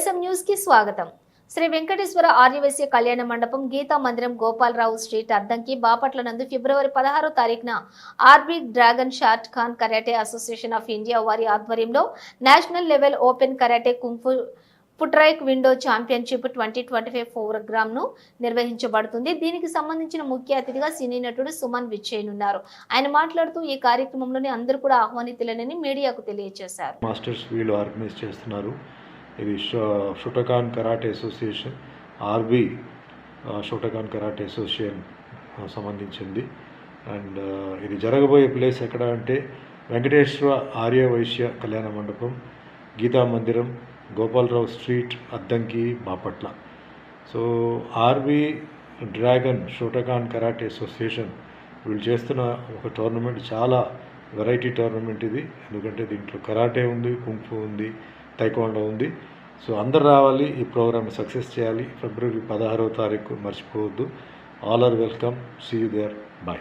YSM news కి స్వాగతం. శ్రీ వెంకటేశ్వర ఆర్యవైశ్య కళ్యాణ మండపం గీతా మందిరం గోపాలరావు స్ట్రీట్ అద్దంకి బాపట్ల నందు ఫిబ్రవరి 16వ తారీఖున RB dragon shot Khan karate association of India వారి ఆధ్వర్యంలో national level open karate kung fu పుట్రైక్ విండో ఛాంపియన్షిప్ 2025 ప్రోగ్రామ్ ను నిర్వహించబడుతుంది. దీనికి సంబంధించిన ముఖ్య అతిథిగా సినీ నటుడు సుమన్ విచ్చేయనున్నారు. ఆయన మాట్లాడుతూ ఈ కార్యక్రమంలోని అందరూ కూడా ఆహ్వానితులనని మీడియాకు తెలియజేశారు. మాస్టర్స్ వీళ్ళు ఆర్గనైజ్ చేస్తున్నారు. ఇది Shotokan karate association RB Shotokan karate association సంబంధించింది. అండ్ ఇది జరగబోయే ప్లేస్ ఎక్కడ అంటే వెంకటేశ్వర ఆర్య వైశ్య కళ్యాణ మండపం గీతా మందిరం Gopalarao street Addanki Bapatla. So RB dragon Shotokan karate association వీళ్ళు చేస్తున్న ఒక టోర్నమెంట్, చాలా వెరైటీ టోర్నమెంట్ ఇది. ఎందుకంటే దీంట్లో కరాటే ఉంది, కుంఫు ఉంది, టైక్వాండో ఉంది. సో అందరు రావాలి, ఈ ప్రోగ్రామ్ సక్సెస్ చేయాలి. ఫిబ్రవరి 16వ తారీఖు మర్చిపోవద్దు. All are welcome. See you there. Bye.